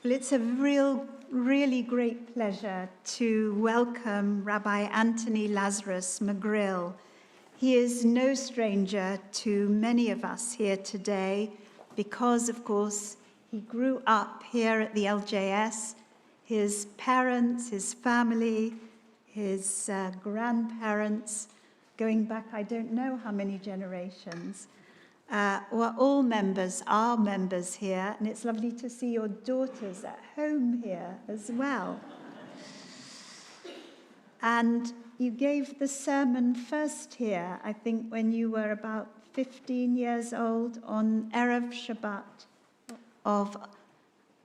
Well, it's a really great pleasure to welcome Rabbi Anthony Lazarus Magrill. He is no stranger to many of us here today because, of course, he grew up here at the LJS. His parents, his family, his grandparents, going back I don't know how many generations, were all members, are members here, and it's lovely to see your daughters at home here as well. And you gave the sermon first here, I think, when you were about 15 years old on Erev Shabbat of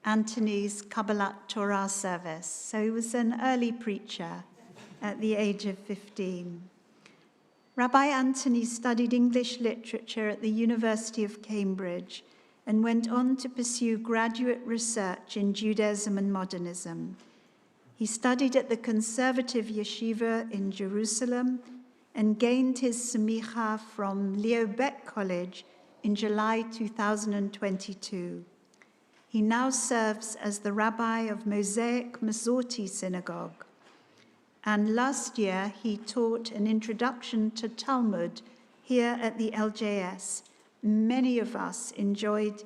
Anthony's Kabbalat Torah service. So he was an early preacher at the age of 15. Rabbi Anthony studied English literature at the University of Cambridge and went on to pursue graduate research in Judaism and modernism. He studied at the conservative yeshiva in Jerusalem and gained his semicha from Leo Beck College in July 2022. He now serves as the rabbi of Mosaic Masorti Synagogue. And last year, he taught an introduction to Talmud here at the LJS. Many of us enjoyed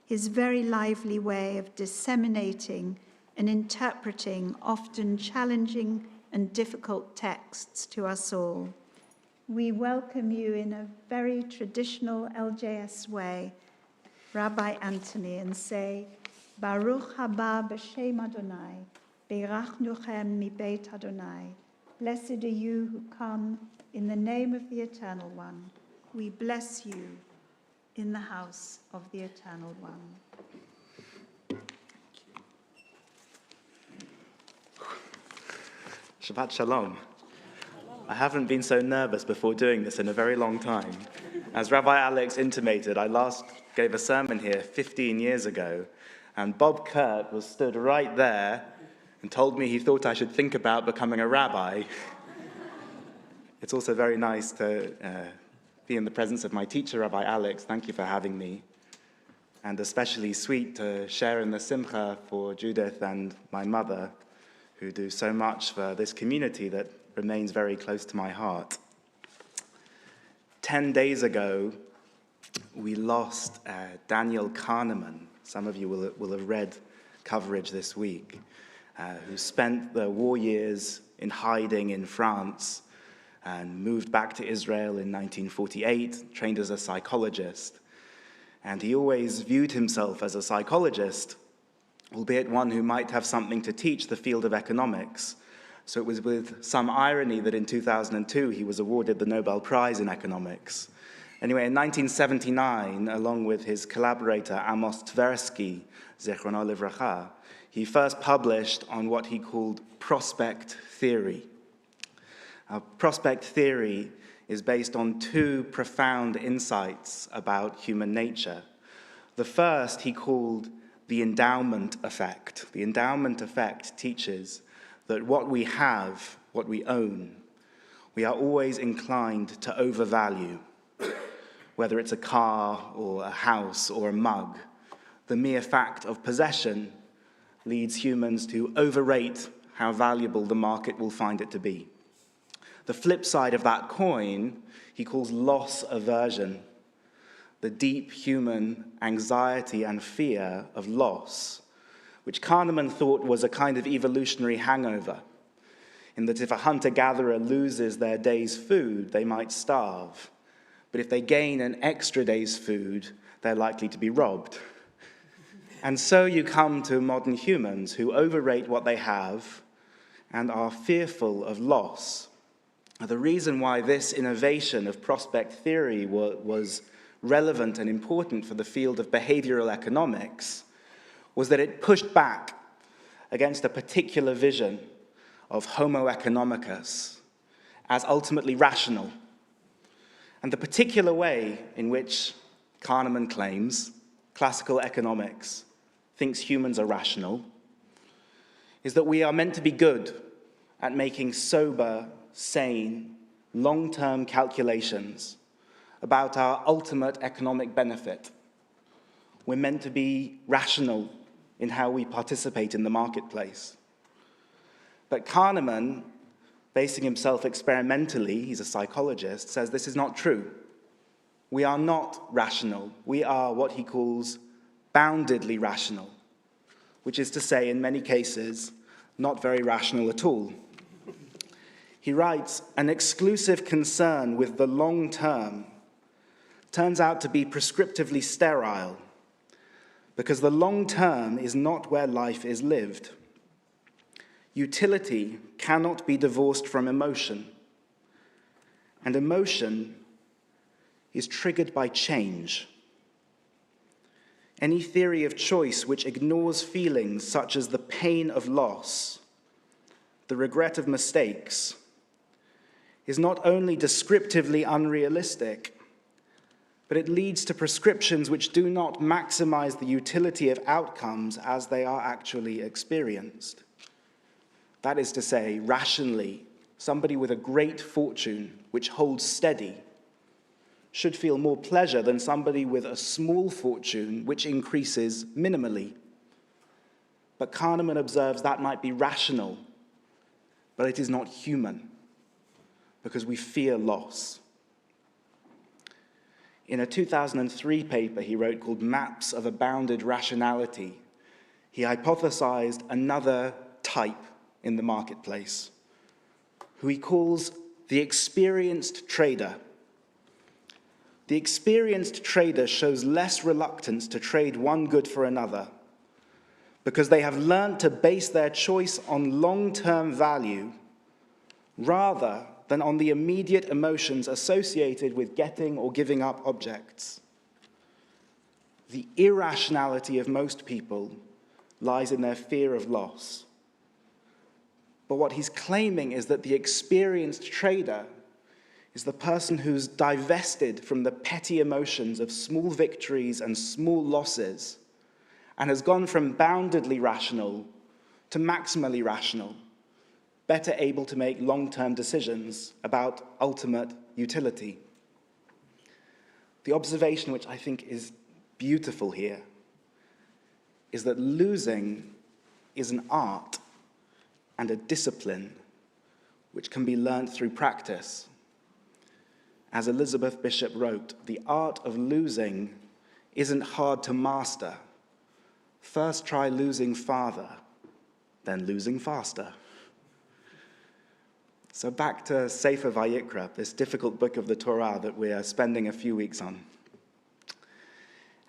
his very lively way of disseminating and interpreting often challenging and difficult texts to us all. We welcome you in a very traditional LJS way, Rabbi Anthony, and say, Baruch haba b'shem Adonai, Beirachnuchem mi beit Adonai. Blessed are you who come in the name of the Eternal One. We bless you in the house of the Eternal One. Shabbat Shalom. I haven't been so nervous before doing this in a very long time. As Rabbi Alex intimated, I last gave a sermon here 15 years ago, and Bob Kurt was stood right there and told me he thought I should think about becoming a rabbi. It's also very nice to be in the presence of my teacher, Rabbi Alex. Thank you for having me. And especially sweet to share in the simcha for Judith and my mother, who do so much for this community that remains very close to my heart. 10 days ago, we lost Daniel Kahneman. Some of you will have read coverage this week. Who spent the war years in hiding in France and moved back to Israel in 1948, trained as a psychologist. And he always viewed himself as a psychologist, albeit one who might have something to teach the field of economics. So it was with some irony that in 2002 he was awarded the Nobel Prize in economics. Anyway, in 1979, along with his collaborator Amos Tversky, Zichrono Livracha, he first published on what he called prospect theory. Prospect theory is based on two profound insights about human nature. The first he called the endowment effect. The endowment effect teaches that what we have, what we own, we are always inclined to overvalue, whether it's a car or a house or a mug. The mere fact of possession leads humans to overrate how valuable the market will find it to be. The flip side of that coin, he calls loss aversion, the deep human anxiety and fear of loss, which Kahneman thought was a kind of evolutionary hangover, in that if a hunter-gatherer loses their day's food, they might starve. But if they gain an extra day's food, they're likely to be robbed. And so you come to modern humans who overrate what they have and are fearful of loss. The reason why this innovation of prospect theory was relevant and important for the field of behavioral economics was that it pushed back against a particular vision of Homo economicus as ultimately rational. And the particular way in which Kahneman claims classical economics thinks humans are rational is that we are meant to be good at making sober, sane, long-term calculations about our ultimate economic benefit. We're meant to be rational in how we participate in the marketplace. But Kahneman, basing himself experimentally, he's a psychologist, says this is not true. We are not rational. We are what he calls boundedly rational, which is to say, in many cases, not very rational at all. He writes, an exclusive concern with the long term turns out to be prescriptively sterile, because the long term is not where life is lived. Utility cannot be divorced from emotion, and emotion is triggered by change. Any theory of choice which ignores feelings such as the pain of loss, the regret of mistakes, is not only descriptively unrealistic, but it leads to prescriptions which do not maximize the utility of outcomes as they are actually experienced. That is to say, rationally, somebody with a great fortune which holds steady should feel more pleasure than somebody with a small fortune which increases minimally. But Kahneman observes that might be rational, but it is not human, because we fear loss. In a 2003 paper he wrote called Maps of a Bounded Rationality, he hypothesized another type in the marketplace, who he calls the experienced trader. The experienced trader shows less reluctance to trade one good for another because they have learned to base their choice on long-term value rather than on the immediate emotions associated with getting or giving up objects. The irrationality of most people lies in their fear of loss. But what he's claiming is that the experienced trader is the person who's divested from the petty emotions of small victories and small losses and has gone from boundedly rational to maximally rational, better able to make long-term decisions about ultimate utility. The observation which I think is beautiful here is that losing is an art and a discipline which can be learned through practice. As Elizabeth Bishop wrote, the art of losing isn't hard to master. First try losing farther, then losing faster. So back to Sefer Vayikra, this difficult book of the Torah that we are spending a few weeks on.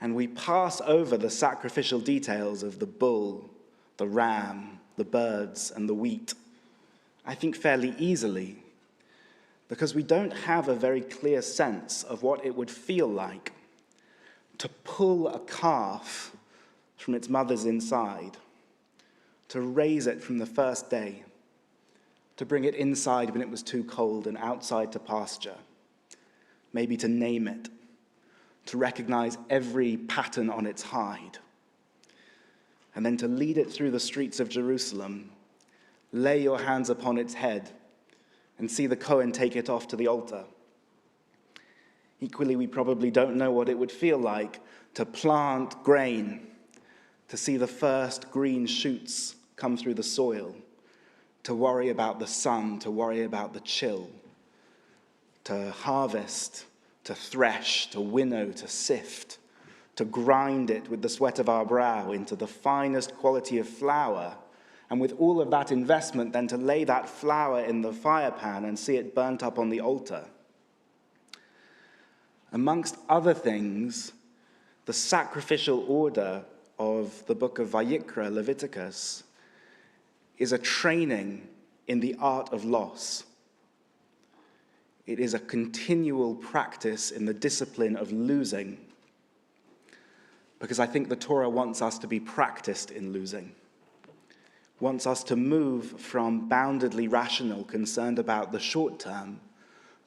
And we pass over the sacrificial details of the bull, the ram, the birds, and the wheat, I think fairly easily, because we don't have a very clear sense of what it would feel like to pull a calf from its mother's inside, to raise it from the first day, to bring it inside when it was too cold and outside to pasture, maybe to name it, to recognize every pattern on its hide, and then to lead it through the streets of Jerusalem, lay your hands upon its head, and see the Kohen take it off to the altar. Equally, we probably don't know what it would feel like to plant grain, to see the first green shoots come through the soil, to worry about the sun, to worry about the chill, to harvest, to thresh, to winnow, to sift, to grind it with the sweat of our brow into the finest quality of flour, and with all of that investment, then to lay that flour in the fire pan and see it burnt up on the altar. Amongst other things, the sacrificial order of the book of Vayikra, Leviticus, is a training in the art of loss. It is a continual practice in the discipline of losing, because I think the Torah wants us to be practiced in losing. Wants us to move from boundedly rational, concerned about the short term,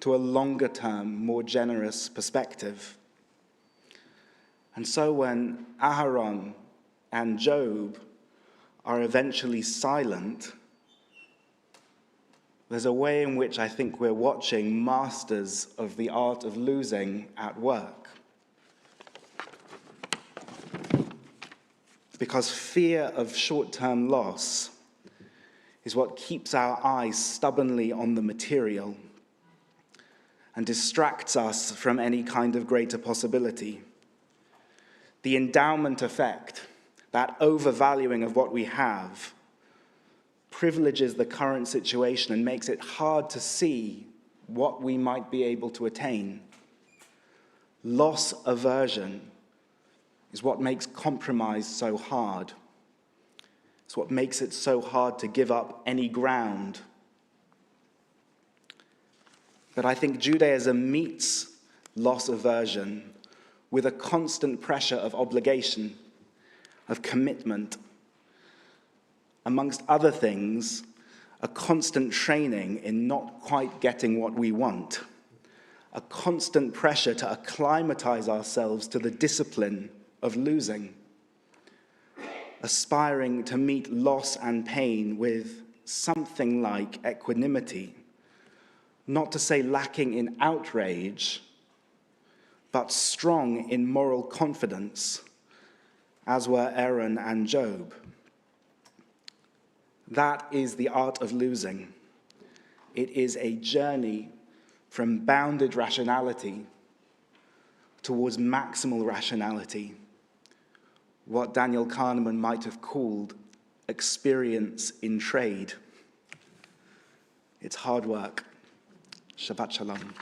to a longer term, more generous perspective. And so when Aharon and Job are eventually silent, there's a way in which I think we're watching masters of the art of losing at work. because fear of short-term loss is what keeps our eyes stubbornly on the material and distracts us from any kind of greater possibility. The endowment effect, that overvaluing of what we have, privileges the current situation and makes it hard to see what we might be able to attain. Loss aversion is what makes compromise so hard. It's what makes it so hard to give up any ground. But I think Judaism meets loss aversion with a constant pressure of obligation, of commitment. Amongst other things, a constant training in not quite getting what we want, a constant pressure to acclimatize ourselves to the discipline of losing, aspiring to meet loss and pain with something like equanimity, not to say lacking in outrage, but strong in moral confidence, as were Aaron and Job. That is the art of losing. It is a journey from bounded rationality towards maximal rationality, what Daniel Kahneman might have called experience in trade. It's hard work. Shabbat Shalom.